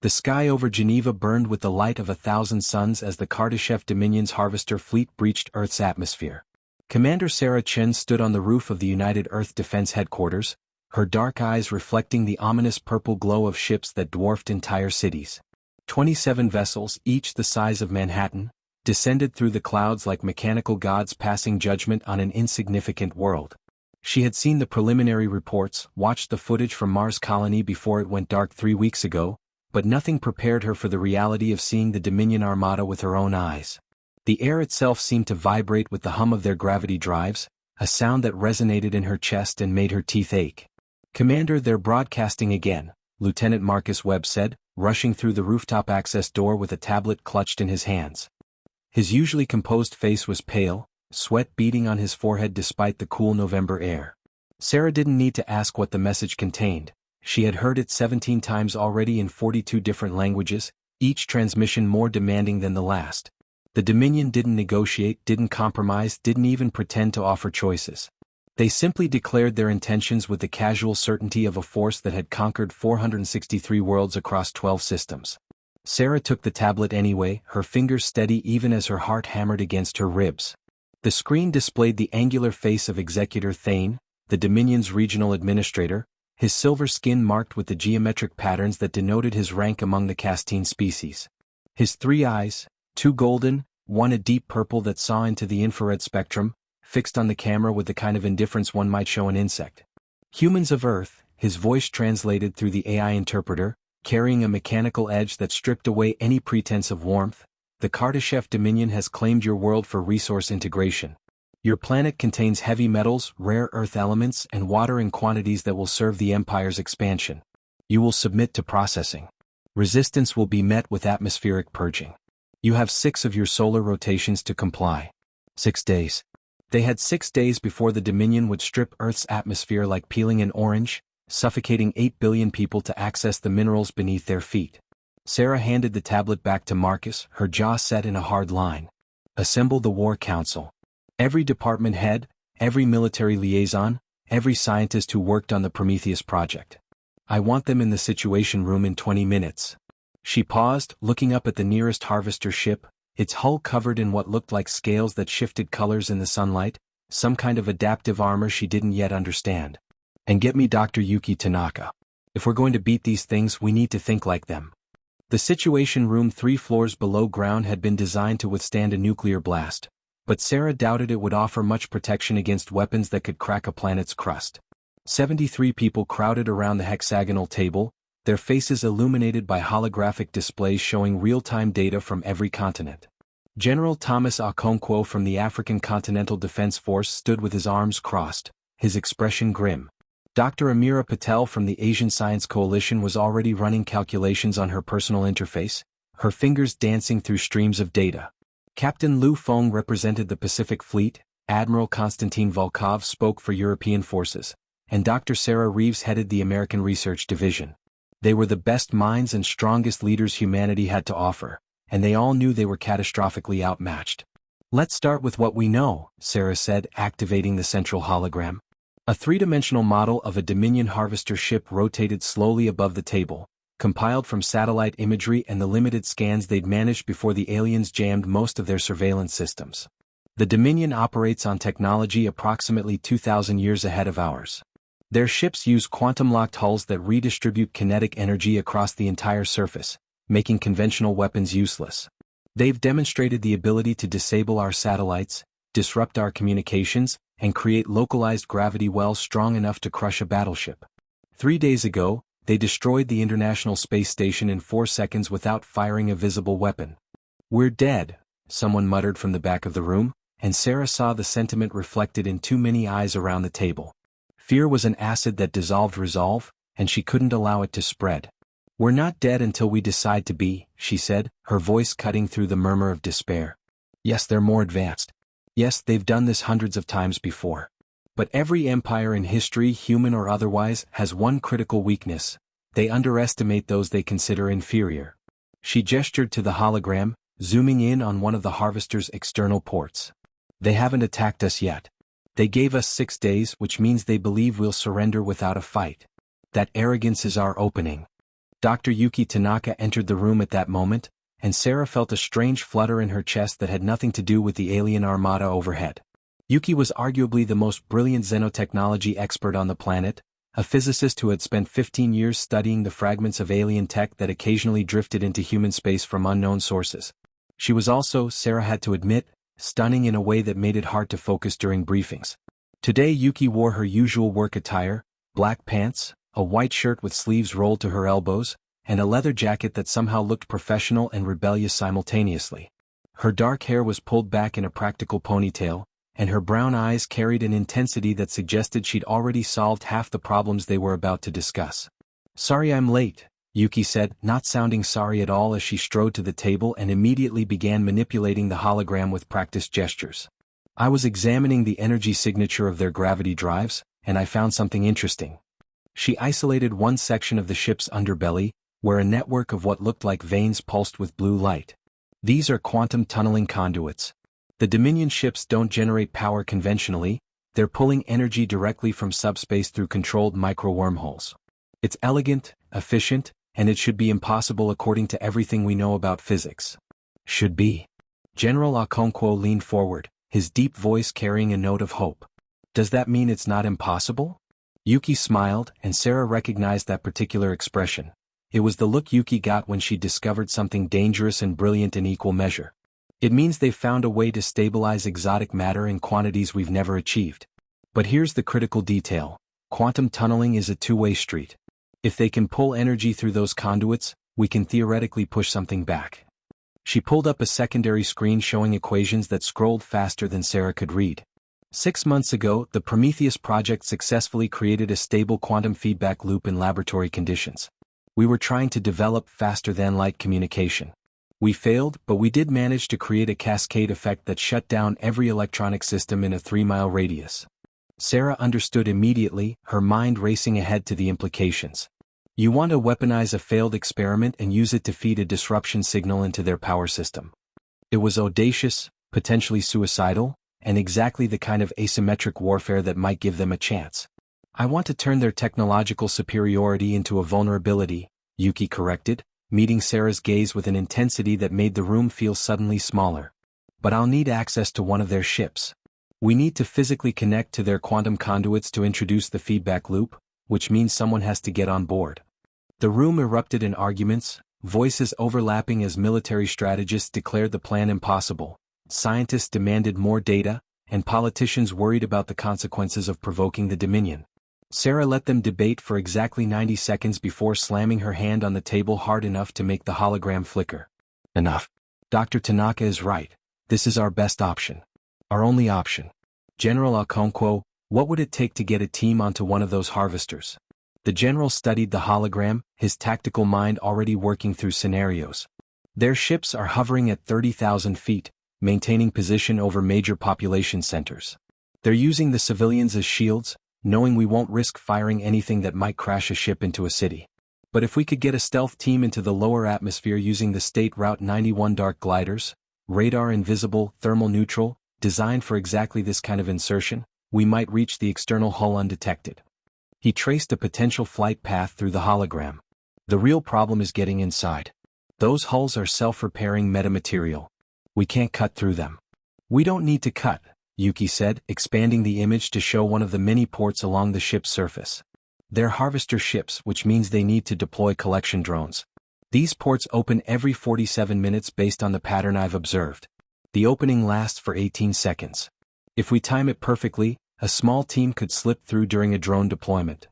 The sky over Geneva burned with the light of 1,000 suns as the Kardashev Dominion's harvester fleet breached Earth's atmosphere. Commander Sarah Chen stood on the roof of the United Earth Defense Headquarters, her dark eyes reflecting the ominous purple glow of ships that dwarfed entire cities. 27 vessels, each the size of Manhattan, descended through the clouds like mechanical gods passing judgment on an insignificant world. She had seen the preliminary reports, watched the footage from Mars Colony before it went dark 3 weeks ago, but nothing prepared her for the reality of seeing the Dominion Armada with her own eyes. The air itself seemed to vibrate with the hum of their gravity drives, a sound that resonated in her chest and made her teeth ache. "Commander, they're broadcasting again," Lieutenant Marcus Webb said, rushing through the rooftop access door with a tablet clutched in his hands. His usually composed face was pale, sweat beading on his forehead despite the cool November air. Sarah didn't need to ask what the message contained. She had heard it 17 times already in 42 different languages, each transmission more demanding than the last. The Dominion didn't negotiate, didn't compromise, didn't even pretend to offer choices. They simply declared their intentions with the casual certainty of a force that had conquered 463 worlds across 12 systems. Sarah took the tablet anyway, her fingers steady even as her heart hammered against her ribs. The screen displayed the angular face of Executor Thane, the Dominion's regional administrator, his silver skin marked with the geometric patterns that denoted his rank among the Castine species. His 3 eyes, 2 golden, 1 a deep purple that saw into the infrared spectrum, fixed on the camera with the kind of indifference one might show an insect. "Humans of Earth," his voice translated through the AI interpreter, carrying a mechanical edge that stripped away any pretense of warmth, "the Kardashev Dominion has claimed your world for resource integration. Your planet contains heavy metals, rare earth elements, and water in quantities that will serve the Empire's expansion. You will submit to processing. Resistance will be met with atmospheric purging. You have 6 of your solar rotations to comply. 6 days. They had 6 days before the Dominion would strip Earth's atmosphere like peeling an orange, suffocating 8 billion people to access the minerals beneath their feet. Sarah handed the tablet back to Marcus, her jaw set in a hard line. "Assemble the War Council. Every department head, every military liaison, every scientist who worked on the Prometheus project. I want them in the Situation Room in 20 minutes. She paused, looking up at the nearest harvester ship, its hull covered in what looked like scales that shifted colors in the sunlight, some kind of adaptive armor she didn't yet understand. "And get me Dr. Yuki Tanaka. If we're going to beat these things, we need to think like them." The Situation Room 3 floors below ground had been designed to withstand a nuclear blast, but Sarah doubted it would offer much protection against weapons that could crack a planet's crust. 73 people crowded around the hexagonal table, their faces illuminated by holographic displays showing real-time data from every continent. General Thomas Okonkwo from the African Continental Defense Force stood with his arms crossed, his expression grim. Dr. Amira Patel from the Asian Science Coalition was already running calculations on her personal interface, her fingers dancing through streams of data. Captain Lu Feng represented the Pacific Fleet, Admiral Konstantin Volkov spoke for European forces, and Dr. Sarah Reeves headed the American Research Division. They were the best minds and strongest leaders humanity had to offer, and they all knew they were catastrophically outmatched. "Let's start with what we know," Sarah said, activating the central hologram. A 3-dimensional model of a Dominion harvester ship rotated slowly above the table, compiled from satellite imagery and the limited scans they'd managed before the aliens jammed most of their surveillance systems. The Dominion operates on technology approximately 2,000 years ahead of ours. Their ships use quantum-locked hulls that redistribute kinetic energy across the entire surface, making conventional weapons useless. They've demonstrated the ability to disable our satellites, disrupt our communications, and create localized gravity wells strong enough to crush a battleship. 3 days ago, they destroyed the International Space Station in 4 seconds without firing a visible weapon. "We're dead," someone muttered from the back of the room, and Sarah saw the sentiment reflected in too many eyes around the table. Fear was an acid that dissolved resolve, and she couldn't allow it to spread. "We're not dead until we decide to be," she said, her voice cutting through the murmur of despair. "Yes, they're more advanced. Yes, they've done this hundreds of times before. But every empire in history, human or otherwise, has one critical weakness: they underestimate those they consider inferior." She gestured to the hologram, zooming in on one of the harvester's external ports. "They haven't attacked us yet. They gave us 6 days, which means they believe we'll surrender without a fight. That arrogance is our opening." Dr. Yuki Tanaka entered the room at that moment, and Sarah felt a strange flutter in her chest that had nothing to do with the alien armada overhead. Yuki was arguably the most brilliant xenotechnology expert on the planet, a physicist who had spent 15 years studying the fragments of alien tech that occasionally drifted into human space from unknown sources. She was also, Sarah had to admit, stunning in a way that made it hard to focus during briefings. Today Yuki wore her usual work attire, black pants, a white shirt with sleeves rolled to her elbows, and a leather jacket that somehow looked professional and rebellious simultaneously. Her dark hair was pulled back in a practical ponytail, and her brown eyes carried an intensity that suggested she'd already solved half the problems they were about to discuss. "Sorry I'm late," Yuki said, not sounding sorry at all as she strode to the table and immediately began manipulating the hologram with practiced gestures. "I was examining the energy signature of their gravity drives, and I found something interesting." She isolated one section of the ship's underbelly, where a network of what looked like veins pulsed with blue light. "These are quantum tunneling conduits. The Dominion ships don't generate power conventionally, they're pulling energy directly from subspace through controlled micro-wormholes. It's elegant, efficient, and it should be impossible according to everything we know about physics." "Should be." General Okonkwo leaned forward, his deep voice carrying a note of hope. "Does that mean it's not impossible?" Yuki smiled, and Sarah recognized that particular expression. It was the look Yuki got when she discovered something dangerous and brilliant in equal measure. "It means they've found a way to stabilize exotic matter in quantities we've never achieved. But here's the critical detail. Quantum tunneling is a two-way street. If they can pull energy through those conduits, we can theoretically push something back." She pulled up a secondary screen showing equations that scrolled faster than Sarah could read. 6 months ago, the Prometheus project successfully created a stable quantum feedback loop in laboratory conditions. We were trying to develop faster-than-light communication. We failed, but we did manage to create a cascade effect that shut down every electronic system in a 3-mile radius. Sarah understood immediately, her mind racing ahead to the implications. "You want to weaponize a failed experiment and use it to feed a disruption signal into their power system." It was audacious, potentially suicidal, and exactly the kind of asymmetric warfare that might give them a chance. "I want to turn their technological superiority into a vulnerability," Yuki corrected, meeting Sarah's gaze with an intensity that made the room feel suddenly smaller. "But I'll need access to one of their ships. We need to physically connect to their quantum conduits to introduce the feedback loop, which means someone has to get on board." The room erupted in arguments, voices overlapping as military strategists declared the plan impossible, scientists demanded more data, and politicians worried about the consequences of provoking the Dominion. Sarah let them debate for exactly 90 seconds before slamming her hand on the table hard enough to make the hologram flicker. "Enough. Dr. Tanaka is right. This is our best option. Our only option. General Okonkwo, what would it take to get a team onto one of those harvesters?" The general studied the hologram, his tactical mind already working through scenarios. "Their ships are hovering at 30,000 feet, maintaining position over major population centers. They're using the civilians as shields, knowing we won't risk firing anything that might crash a ship into a city. But if we could get a stealth team into the lower atmosphere using the State Route 91 dark gliders, radar invisible, thermal neutral, designed for exactly this kind of insertion, we might reach the external hull undetected." He traced a potential flight path through the hologram. "The real problem is getting inside. Those hulls are self-repairing metamaterial. We can't cut through them." "We don't need to cut," Yuki said, expanding the image to show one of the many ports along the ship's surface. "They're harvester ships, which means they need to deploy collection drones. These ports open every 47 minutes based on the pattern I've observed. The opening lasts for 18 seconds. If we time it perfectly, a small team could slip through during a drone deployment."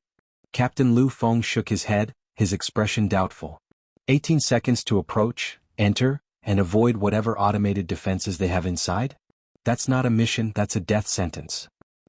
Captain Lu Feng shook his head, his expression doubtful. 18 seconds to approach, enter, and avoid whatever automated defenses they have inside? That's not a mission, that's a death sentence.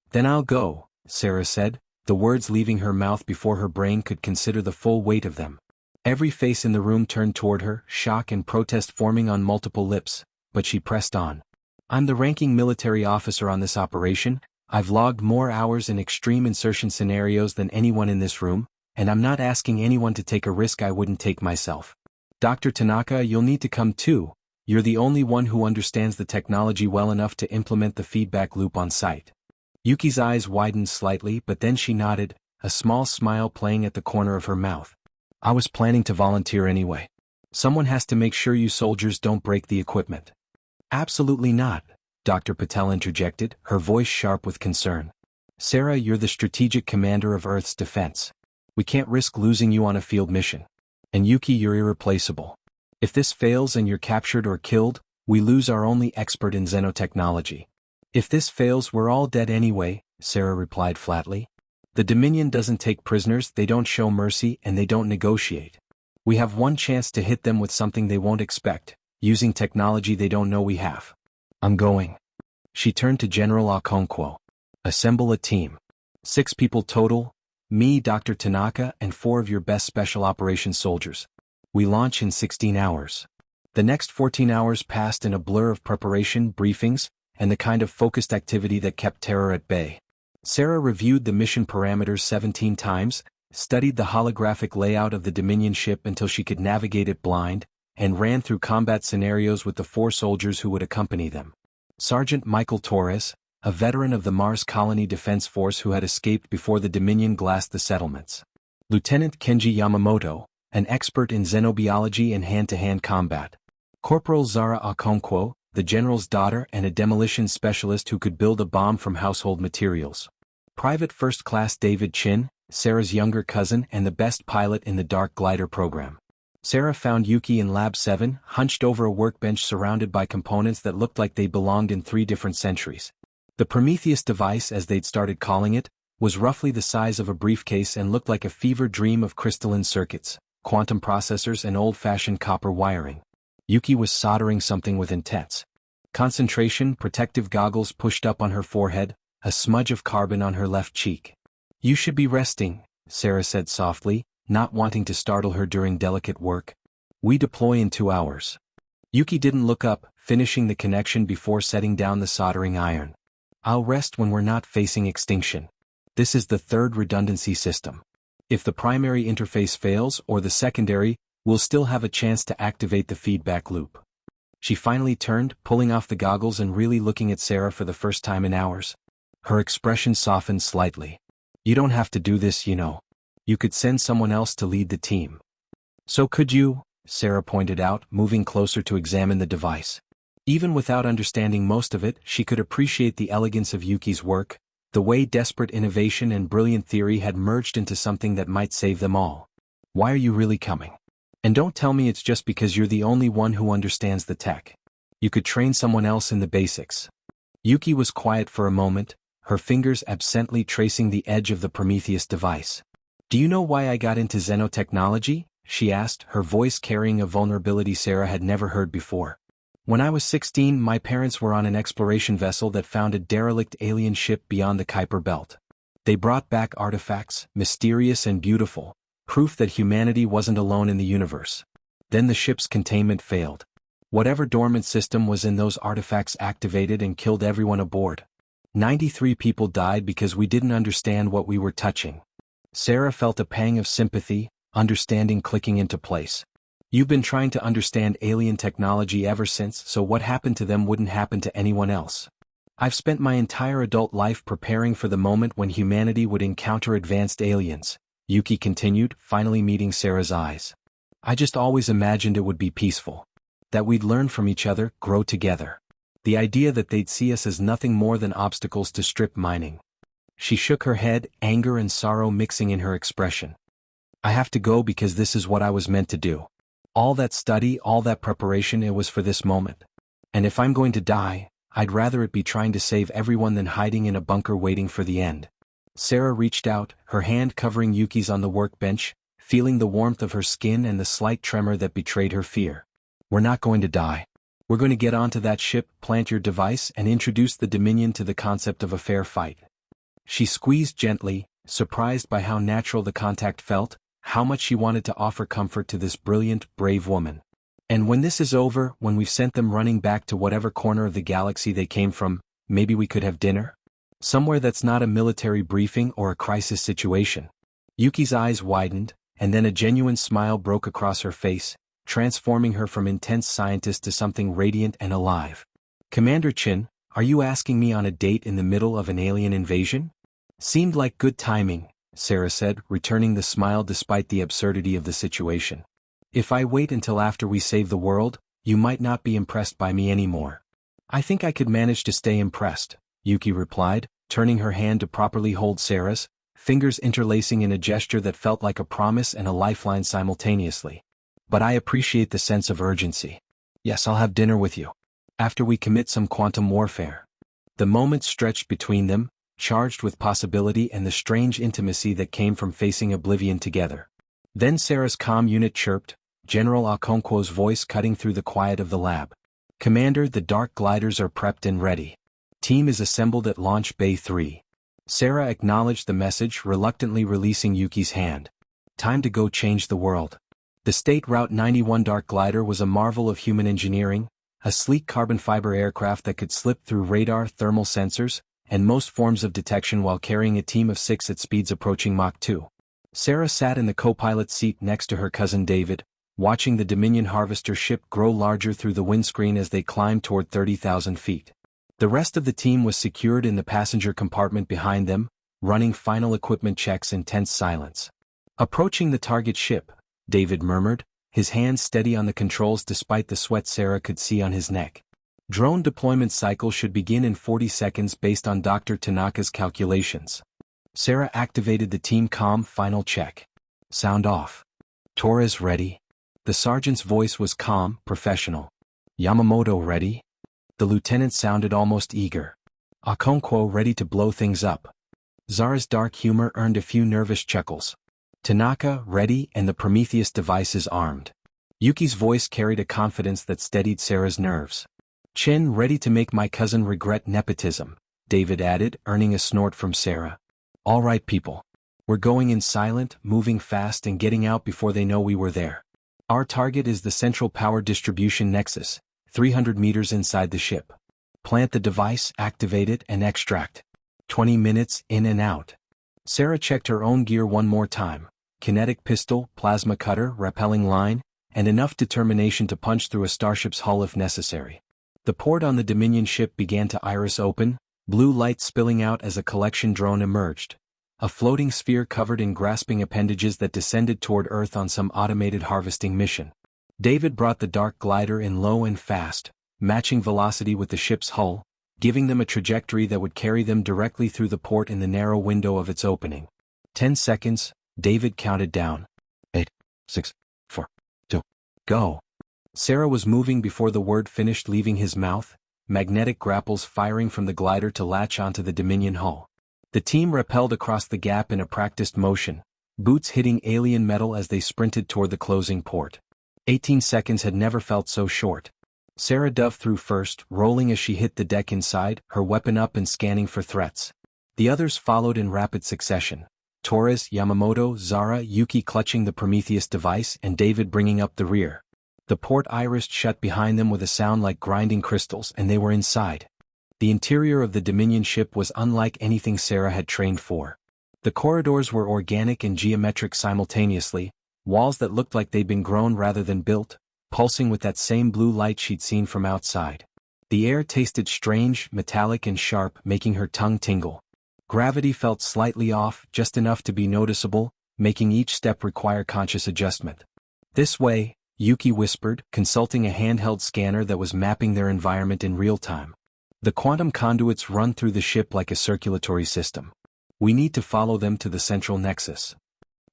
"Then I'll go," Sarah said, the words leaving her mouth before her brain could consider the full weight of them. Every face in the room turned toward her, shock and protest forming on multiple lips, but she pressed on. "I'm the ranking military officer on this operation, I've logged more hours in extreme insertion scenarios than anyone in this room, and I'm not asking anyone to take a risk I wouldn't take myself. Dr. Tanaka, you'll need to come too. You're the only one who understands the technology well enough to implement the feedback loop on site." Yuki's eyes widened slightly, but then she nodded, a small smile playing at the corner of her mouth. I was planning to volunteer anyway. Someone has to make sure you soldiers don't break the equipment. Absolutely not, Dr. Patel interjected, her voice sharp with concern. Sarah, you're the strategic commander of Earth's defense. We can't risk losing you on a field mission. And Yuki, you're irreplaceable. If this fails and you're captured or killed, we lose our only expert in xenotechnology. If this fails, we're all dead anyway, Sarah replied flatly. The Dominion doesn't take prisoners, they don't show mercy, and they don't negotiate. We have one chance to hit them with something they won't expect, using technology they don't know we have. I'm going. She turned to General Okonkwo. Assemble a team. 6 people total, me, Dr. Tanaka, and 4 of your best special operations soldiers. We launch in 16 hours. The next 14 hours passed in a blur of preparation, briefings, and the kind of focused activity that kept terror at bay. Sarah reviewed the mission parameters 17 times, studied the holographic layout of the Dominion ship until she could navigate it blind, and ran through combat scenarios with the 4 soldiers who would accompany them. Sergeant Michael Torres, a veteran of the Mars Colony Defense Force who had escaped before the Dominion glassed the settlements. Lieutenant Kenji Yamamoto, an expert in xenobiology and hand-to-hand combat. Corporal Zara Okonkwo, the general's daughter and a demolition specialist who could build a bomb from household materials. Private First Class David Chin, Sarah's younger cousin and the best pilot in the Dark Glider program. Sarah found Yuki in Lab 7, hunched over a workbench surrounded by components that looked like they belonged in 3 different centuries. The Prometheus device, as they'd started calling it, was roughly the size of a briefcase and looked like a fever dream of crystalline circuits, quantum processors and old-fashioned copper wiring. Yuki was soldering something with intense concentration, protective goggles pushed up on her forehead, a smudge of carbon on her left cheek. You should be resting, Sarah said softly, not wanting to startle her during delicate work. We deploy in 2 hours. Yuki didn't look up, finishing the connection before setting down the soldering iron. I'll rest when we're not facing extinction. This is the 3rd redundancy system. If the primary interface fails or the secondary, we'll still have a chance to activate the feedback loop. She finally turned, pulling off the goggles and really looking at Sarah for the first time in hours. Her expression softened slightly. You don't have to do this, you know. You could send someone else to lead the team. So could you? Sarah pointed out, moving closer to examine the device. Even without understanding most of it, she could appreciate the elegance of Yuki's work, the way desperate innovation and brilliant theory had merged into something that might save them all. Why are you really coming? And don't tell me it's just because you're the only one who understands the tech. You could train someone else in the basics. Yuki was quiet for a moment, her fingers absently tracing the edge of the Prometheus device. Do you know why I got into xenotechnology? She asked, her voice carrying a vulnerability Sarah had never heard before. When I was 16, my parents were on an exploration vessel that found a derelict alien ship beyond the Kuiper Belt. They brought back artifacts, mysterious and beautiful, proof that humanity wasn't alone in the universe. Then the ship's containment failed. Whatever dormant system was in those artifacts activated and killed everyone aboard. 93 people died because we didn't understand what we were touching. Sarah felt a pang of sympathy, understanding clicking into place. You've been trying to understand alien technology ever since, so what happened to them wouldn't happen to anyone else. I've spent my entire adult life preparing for the moment when humanity would encounter advanced aliens, Yuki continued, finally meeting Sarah's eyes. I just always imagined it would be peaceful. That we'd learn from each other, grow together. The idea that they'd see us as nothing more than obstacles to strip mining. She shook her head, anger and sorrow mixing in her expression. I have to go because this is what I was meant to do. All that study, all that preparation, it was for this moment. And if I'm going to die, I'd rather it be trying to save everyone than hiding in a bunker waiting for the end. Sarah reached out, her hand covering Yuki's on the workbench, feeling the warmth of her skin and the slight tremor that betrayed her fear. We're not going to die. We're going to get onto that ship, plant your device, and introduce the Dominion to the concept of a fair fight. She squeezed gently, surprised by how natural the contact felt, how much she wanted to offer comfort to this brilliant, brave woman. And when this is over, when we've sent them running back to whatever corner of the galaxy they came from, maybe we could have dinner? Somewhere that's not a military briefing or a crisis situation. Yuki's eyes widened, and then a genuine smile broke across her face, transforming her from intense scientist to something radiant and alive. Commander Chin, are you asking me on a date in the middle of an alien invasion? Seemed like good timing, Sarah said, returning the smile despite the absurdity of the situation. If I wait until after we save the world, you might not be impressed by me anymore. I think I could manage to stay impressed, Yuki replied, turning her hand to properly hold Sarah's, fingers interlacing in a gesture that felt like a promise and a lifeline simultaneously. But I appreciate the sense of urgency. Yes, I'll have dinner with you. After we commit some quantum warfare. The moment stretched between them, charged with possibility and the strange intimacy that came from facing oblivion together. Then Sarah's comm unit chirped, General Okonkwo's voice cutting through the quiet of the lab. Commander, the dark gliders are prepped and ready. Team is assembled at Launch Bay 3. Sarah acknowledged the message, reluctantly releasing Yuki's hand. Time to go change the world. The State Route 91 Dark Glider was a marvel of human engineering, a sleek carbon fiber aircraft that could slip through radar, thermal sensors, and most forms of detection while carrying a team of 6 at speeds approaching Mach 2. Sarah sat in the co-pilot seat next to her cousin David, watching the Dominion Harvester ship grow larger through the windscreen as they climbed toward 30,000 feet. The rest of the team was secured in the passenger compartment behind them, running final equipment checks in tense silence. Approaching the target ship, David murmured, his hands steady on the controls despite the sweat Sarah could see on his neck. Drone deployment cycle should begin in 40 seconds based on Dr. Tanaka's calculations. Sarah activated the team comm final check. Sound off. Torres ready? The sergeant's voice was calm, professional. Yamamoto ready? The lieutenant sounded almost eager. Okonkwo ready to blow things up. Zara's dark humor earned a few nervous chuckles. Tanaka ready and the Prometheus device is armed. Yuki's voice carried a confidence that steadied Sarah's nerves. Chin ready to make my cousin regret nepotism, David added, earning a snort from Sarah. All right people. We're going in silent, moving fast and getting out before they know we were there. Our target is the central power distribution nexus, 300 meters inside the ship. Plant the device, activate it and extract. 20 minutes in and out. Sarah checked her own gear one more time. Kinetic pistol, plasma cutter, rappelling line, and enough determination to punch through a starship's hull if necessary. The port on the Dominion ship began to iris open, blue light spilling out as a collection drone emerged. A floating sphere covered in grasping appendages that descended toward Earth on some automated harvesting mission. David brought the dark glider in low and fast, matching velocity with the ship's hull, giving them a trajectory that would carry them directly through the port in the narrow window of its opening. 10 seconds, David counted down. 8, 6, 4, 2, go. Sarah was moving before the word finished leaving his mouth, magnetic grapples firing from the glider to latch onto the Dominion hull. The team rappelled across the gap in a practiced motion, boots hitting alien metal as they sprinted toward the closing port. 18 seconds had never felt so short. Sarah dove through first, rolling as she hit the deck inside, her weapon up and scanning for threats. The others followed in rapid succession. Torres, Yamamoto, Zara, Yuki clutching the Prometheus device and David bringing up the rear. The port irised shut behind them with a sound like grinding crystals and they were inside. The interior of the Dominion ship was unlike anything Sarah had trained for. The corridors were organic and geometric simultaneously, walls that looked like they'd been grown rather than built, pulsing with that same blue light she'd seen from outside. The air tasted strange, metallic and sharp, making her tongue tingle. Gravity felt slightly off, just enough to be noticeable, making each step require conscious adjustment. This way, Yuki whispered, consulting a handheld scanner that was mapping their environment in real time. The quantum conduits run through the ship like a circulatory system. We need to follow them to the central nexus.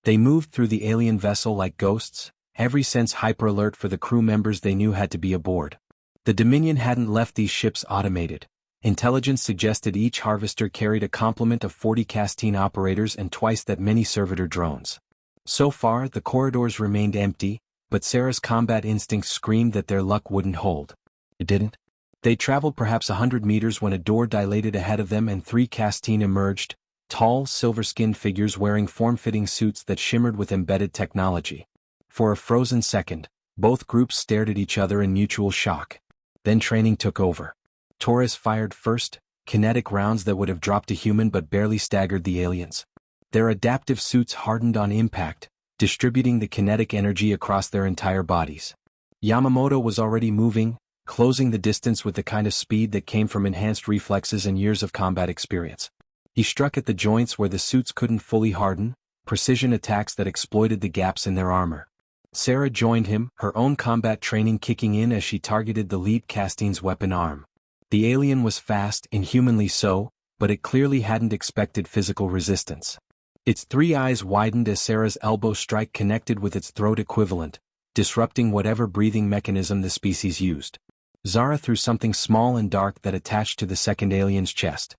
They moved through the alien vessel like ghosts, every sense hyper-alert for the crew members they knew had to be aboard. The Dominion hadn't left these ships automated. Intelligence suggested each harvester carried a complement of 40 Castine operators and twice that many servitor drones. So far, the corridors remained empty, but Sarah's combat instincts screamed that their luck wouldn't hold. It didn't. They traveled perhaps 100 meters when a door dilated ahead of them and 3 Castine emerged, tall, silver-skinned figures wearing form-fitting suits that shimmered with embedded technology. For a frozen second, both groups stared at each other in mutual shock. Then training took over. Torres fired first, kinetic rounds that would have dropped a human but barely staggered the aliens. Their adaptive suits hardened on impact, distributing the kinetic energy across their entire bodies. Yamamoto was already moving, closing the distance with the kind of speed that came from enhanced reflexes and years of combat experience. He struck at the joints where the suits couldn't fully harden, precision attacks that exploited the gaps in their armor. Sarah joined him, her own combat training kicking in as she targeted the lead Castine's weapon arm. The alien was fast, inhumanly so, but it clearly hadn't expected physical resistance. Its three eyes widened as Sarah's elbow strike connected with its throat equivalent, disrupting whatever breathing mechanism the species used. Zara threw something small and dark that attached to the second alien's chest.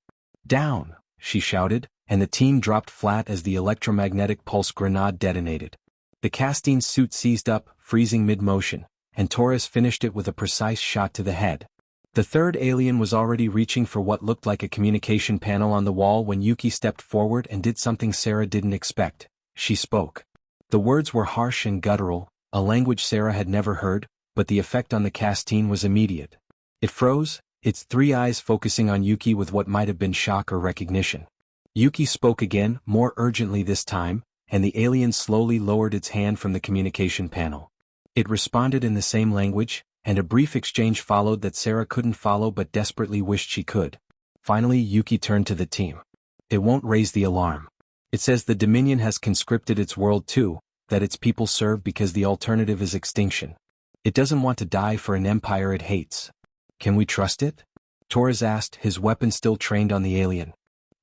"Down!" she shouted, and the team dropped flat as the electromagnetic pulse grenade detonated. The Castine's suit seized up, freezing mid-motion, and Torres finished it with a precise shot to the head. The third alien was already reaching for what looked like a communication panel on the wall when Yuki stepped forward and did something Sarah didn't expect. She spoke. The words were harsh and guttural, a language Sarah had never heard, but the effect on the Castine was immediate. It froze, its three eyes focusing on Yuki with what might have been shock or recognition. Yuki spoke again, more urgently this time, and the alien slowly lowered its hand from the communication panel. It responded in the same language, and a brief exchange followed that Sarah couldn't follow but desperately wished she could. Finally Yuki turned to the team. "It won't raise the alarm. It says the Dominion has conscripted its world too, that its people serve because the alternative is extinction. It doesn't want to die for an empire it hates. Can we trust it?" Torres asked, his weapon still trained on the alien.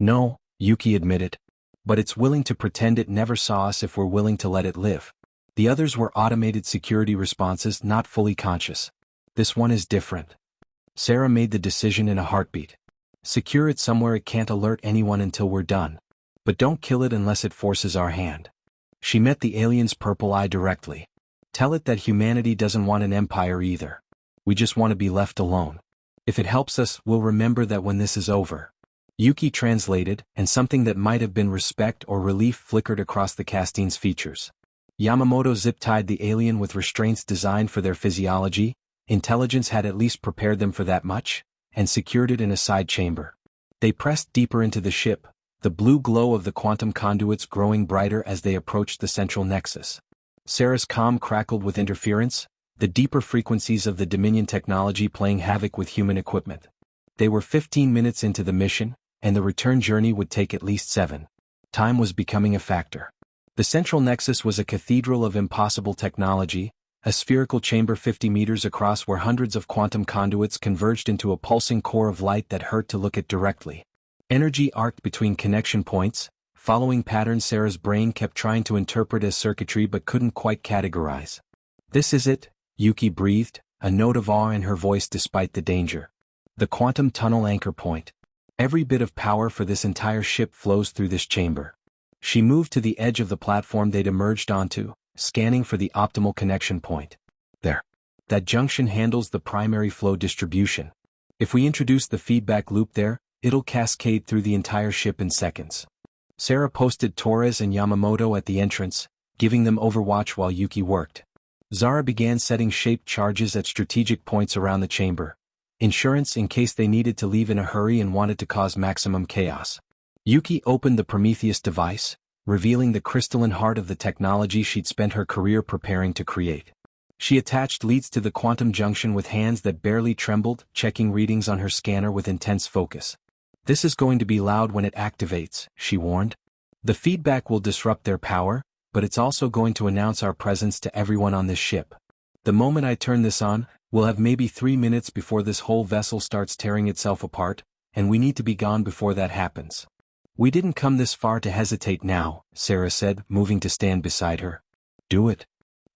"No," Yuki admitted. "But it's willing to pretend it never saw us if we're willing to let it live." The others were automated security responses, not fully conscious. "This one is different." Sarah made the decision in a heartbeat. "Secure it somewhere it can't alert anyone until we're done. But don't kill it unless it forces our hand." She met the alien's purple eye directly. "Tell it that humanity doesn't want an empire either. We just want to be left alone. If it helps us, we'll remember that when this is over." Yuki translated, and something that might have been respect or relief flickered across the Castine's features. Yamamoto zip-tied the alien with restraints designed for their physiology, intelligence had at least prepared them for that much, and secured it in a side chamber. They pressed deeper into the ship, the blue glow of the quantum conduits growing brighter as they approached the central nexus. Sarah's comm crackled with interference, the deeper frequencies of the Dominion technology playing havoc with human equipment. They were 15 minutes into the mission, and the return journey would take at least 7. Time was becoming a factor. The central nexus was a cathedral of impossible technology, a spherical chamber 50 meters across where hundreds of quantum conduits converged into a pulsing core of light that hurt to look at directly. Energy arced between connection points, following patterns Sarah's brain kept trying to interpret as circuitry but couldn't quite categorize. "This is it," Yuki breathed, a note of awe in her voice despite the danger. "The quantum tunnel anchor point. Every bit of power for this entire ship flows through this chamber." She moved to the edge of the platform they'd emerged onto, scanning for the optimal connection point. "There. That junction handles the primary flow distribution. If we introduce the feedback loop there, it'll cascade through the entire ship in seconds." Sarah posted Torres and Yamamoto at the entrance, giving them overwatch while Yuki worked. Zara began setting shaped charges at strategic points around the chamber. Insurance in case they needed to leave in a hurry and wanted to cause maximum chaos. Yuki opened the Prometheus device, revealing the crystalline heart of the technology she'd spent her career preparing to create. She attached leads to the quantum junction with hands that barely trembled, checking readings on her scanner with intense focus. "This is going to be loud when it activates," she warned. "The feedback will disrupt their power, but it's also going to announce our presence to everyone on this ship. The moment I turn this on, we'll have maybe 3 minutes before this whole vessel starts tearing itself apart, and we need to be gone before that happens." "We didn't come this far to hesitate now," Sarah said, moving to stand beside her. "Do it."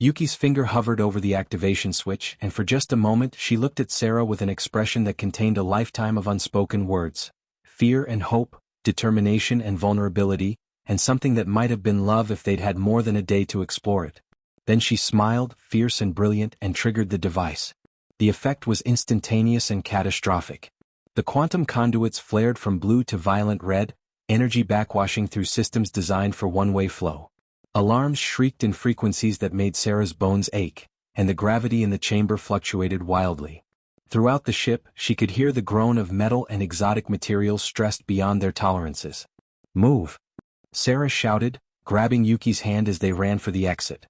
Yuki's finger hovered over the activation switch, and for just a moment she looked at Sarah with an expression that contained a lifetime of unspoken words. Fear and hope, determination and vulnerability, and something that might have been love if they'd had more than a day to explore it. Then she smiled, fierce and brilliant, and triggered the device. The effect was instantaneous and catastrophic. The quantum conduits flared from blue to violent red, energy backwashing through systems designed for one-way flow. Alarms shrieked in frequencies that made Sarah's bones ache, and the gravity in the chamber fluctuated wildly. Throughout the ship, she could hear the groan of metal and exotic materials stressed beyond their tolerances. "Move!" Sarah shouted, grabbing Yuki's hand as they ran for the exit.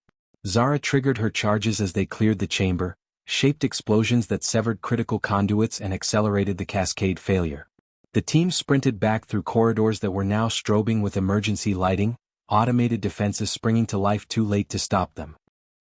Zara triggered her charges as they cleared the chamber, shaped explosions that severed critical conduits and accelerated the cascade failure. The team sprinted back through corridors that were now strobing with emergency lighting, automated defenses springing to life too late to stop them.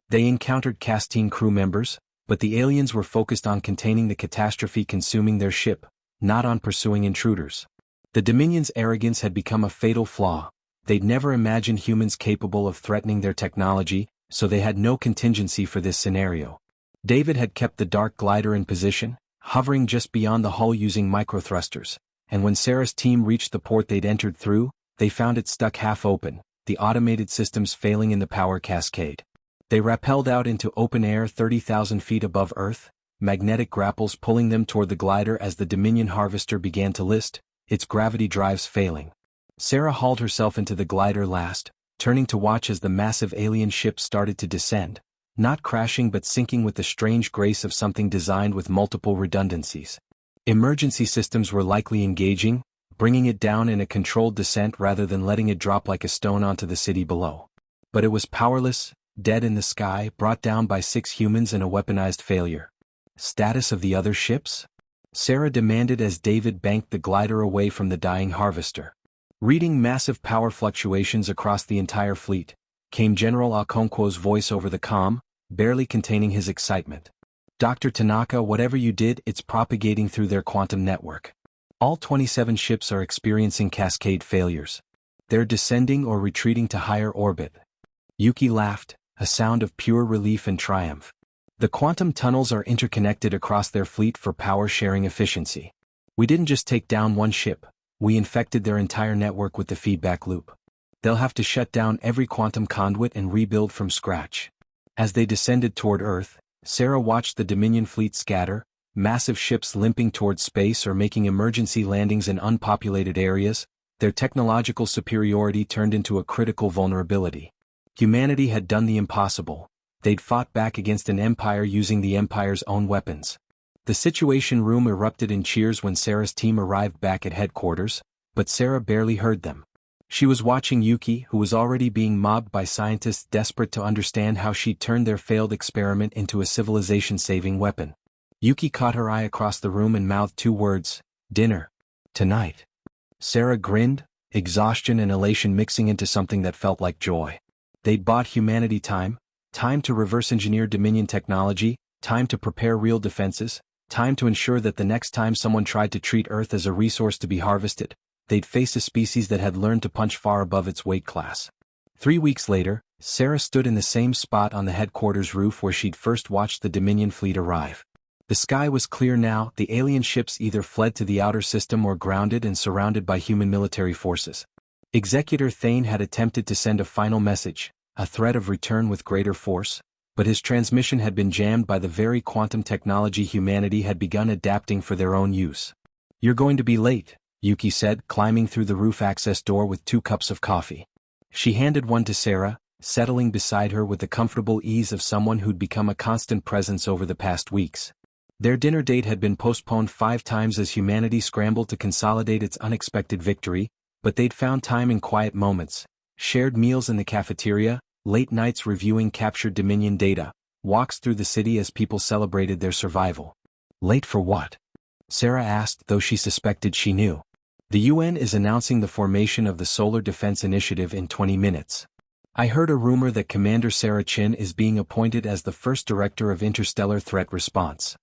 They encountered Castine crew members, but the aliens were focused on containing the catastrophe consuming their ship, not on pursuing intruders. The Dominion's arrogance had become a fatal flaw. They'd never imagined humans capable of threatening their technology, so they had no contingency for this scenario. David had kept the dark glider in position, hovering just beyond the hull using microthrusters, and when Sarah's team reached the port they'd entered through, they found it stuck half open, the automated systems failing in the power cascade. They rappelled out into open air 30,000 feet above Earth, magnetic grapples pulling them toward the glider as the Dominion harvester began to list, its gravity drives failing. Sarah hauled herself into the glider last, turning to watch as the massive alien ship started to descend, not crashing but sinking with the strange grace of something designed with multiple redundancies. Emergency systems were likely engaging, bringing it down in a controlled descent rather than letting it drop like a stone onto the city below. But it was powerless, dead in the sky, brought down by 6 humans and a weaponized failure. Status of the other ships? Sarah demanded as David banked the glider away from the dying harvester. Reading massive power fluctuations across the entire fleet, came General Okonkwo's voice over the comm, barely containing his excitement. Dr. Tanaka, whatever you did, it's propagating through their quantum network. All 27 ships are experiencing cascade failures. They're descending or retreating to higher orbit. Yuki laughed, a sound of pure relief and triumph. The quantum tunnels are interconnected across their fleet for power-sharing efficiency. We didn't just take down one ship, we infected their entire network with the feedback loop. They'll have to shut down every quantum conduit and rebuild from scratch. As they descended toward Earth, Sarah watched the Dominion fleet scatter, massive ships limping toward space or making emergency landings in unpopulated areas. Their technological superiority turned into a critical vulnerability. Humanity had done the impossible. They'd fought back against an empire using the empire's own weapons. The Situation Room erupted in cheers when Sarah's team arrived back at headquarters, but Sarah barely heard them. She was watching Yuki, who was already being mobbed by scientists desperate to understand how she'd turned their failed experiment into a civilization-saving weapon. Yuki caught her eye across the room and mouthed 2 words, "Dinner. Tonight." Sarah grinned, exhaustion and elation mixing into something that felt like joy. They'd bought humanity time to reverse-engineer Dominion technology, time to prepare real defenses, time to ensure that the next time someone tried to treat Earth as a resource to be harvested, they'd face a species that had learned to punch far above its weight class. 3 weeks later, Sarah stood in the same spot on the headquarters roof where she'd first watched the Dominion fleet arrive. The sky was clear now, the alien ships either fled to the outer system or grounded and surrounded by human military forces. Executor Thane had attempted to send a final message, a threat of return with greater force, but his transmission had been jammed by the very quantum technology humanity had begun adapting for their own use. "You're going to be late," Yuki said, climbing through the roof access door with 2 cups of coffee. She handed one to Sarah, settling beside her with the comfortable ease of someone who'd become a constant presence over the past weeks. Their dinner date had been postponed 5 times as humanity scrambled to consolidate its unexpected victory, but they'd found time in quiet moments, shared meals in the cafeteria, late nights reviewing captured Dominion data, walks through the city as people celebrated their survival. Late for what? Sarah asked, though she suspected she knew. The UN is announcing the formation of the Solar Defense Initiative in 20 minutes. I heard a rumor that Commander Sarah Chin is being appointed as the first director of interstellar threat response.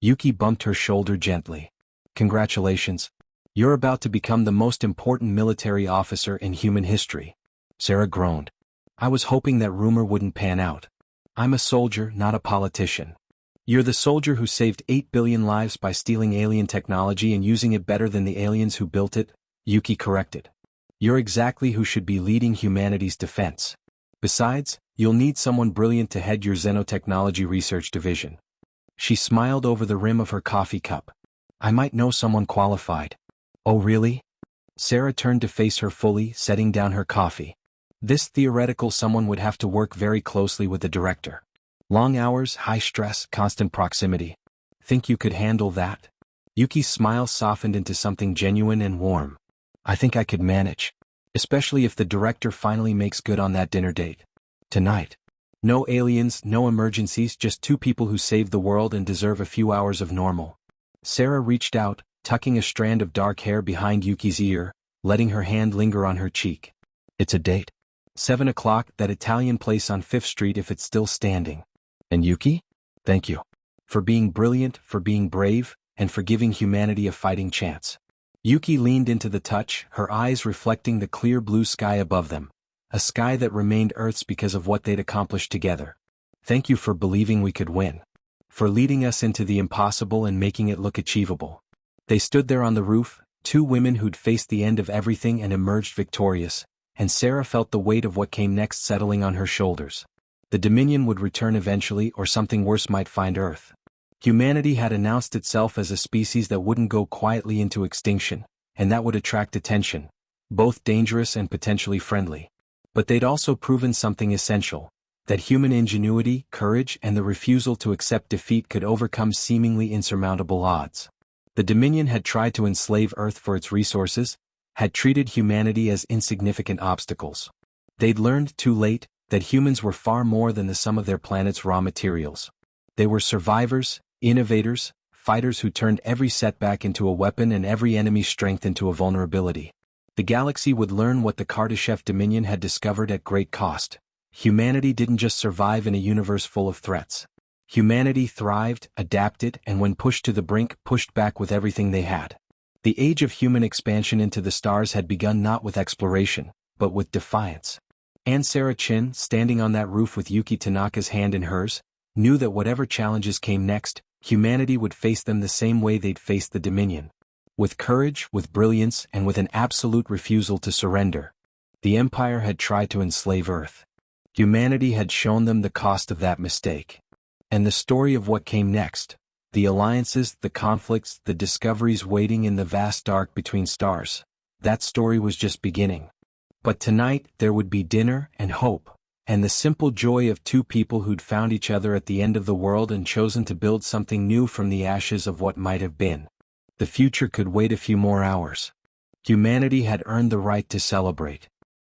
Yuki bumped her shoulder gently. Congratulations. You're about to become the most important military officer in human history. Sarah groaned. I was hoping that rumor wouldn't pan out. I'm a soldier, not a politician. You're the soldier who saved 8 billion lives by stealing alien technology and using it better than the aliens who built it, Yuki corrected. You're exactly who should be leading humanity's defense. Besides, you'll need someone brilliant to head your xenotechnology research division. She smiled over the rim of her coffee cup. I might know someone qualified. Oh really? Sarah turned to face her fully, setting down her coffee. This theoretical someone would have to work very closely with the director. Long hours, high stress, constant proximity. Think you could handle that? Yuki's smile softened into something genuine and warm. I think I could manage. Especially if the director finally makes good on that dinner date. Tonight. No aliens, no emergencies, just 2 people who saved the world and deserve a few hours of normal. Sarah reached out, tucking a strand of dark hair behind Yuki's ear, letting her hand linger on her cheek. "It's a date. 7 o'clock, that Italian place on 5th Street if it's still standing." "And Yuki? Thank you. For being brilliant, for being brave, and for giving humanity a fighting chance." Yuki leaned into the touch, her eyes reflecting the clear blue sky above them, a sky that remained Earth's because of what they'd accomplished together. "Thank you for believing we could win. For leading us into the impossible and making it look achievable." They stood there on the roof, two women who'd faced the end of everything and emerged victorious, and Sarah felt the weight of what came next settling on her shoulders. The Dominion would return eventually, or something worse might find Earth. Humanity had announced itself as a species that wouldn't go quietly into extinction, and that would attract attention, both dangerous and potentially friendly. But they'd also proven something essential, that human ingenuity, courage, and the refusal to accept defeat could overcome seemingly insurmountable odds. The Dominion had tried to enslave Earth for its resources, had treated humanity as insignificant obstacles. They'd learned too late that humans were far more than the sum of their planet's raw materials. They were survivors, innovators, fighters who turned every setback into a weapon and every enemy's strength into a vulnerability. The galaxy would learn what the Kardashev Dominion had discovered at great cost. Humanity didn't just survive in a universe full of threats. Humanity thrived, adapted, and when pushed to the brink, pushed back with everything they had. The age of human expansion into the stars had begun not with exploration, but with defiance. And Sarah Chin, standing on that roof with Yuki Tanaka's hand in hers, knew that whatever challenges came next, humanity would face them the same way they'd faced the Dominion. With courage, with brilliance, and with an absolute refusal to surrender. The Empire had tried to enslave Earth. Humanity had shown them the cost of that mistake. And the story of what came next, the alliances, the conflicts, the discoveries waiting in the vast dark between stars, that story was just beginning. But tonight there would be dinner and hope, and the simple joy of two people who'd found each other at the end of the world and chosen to build something new from the ashes of what might have been. The future could wait a few more hours. Humanity had earned the right to celebrate.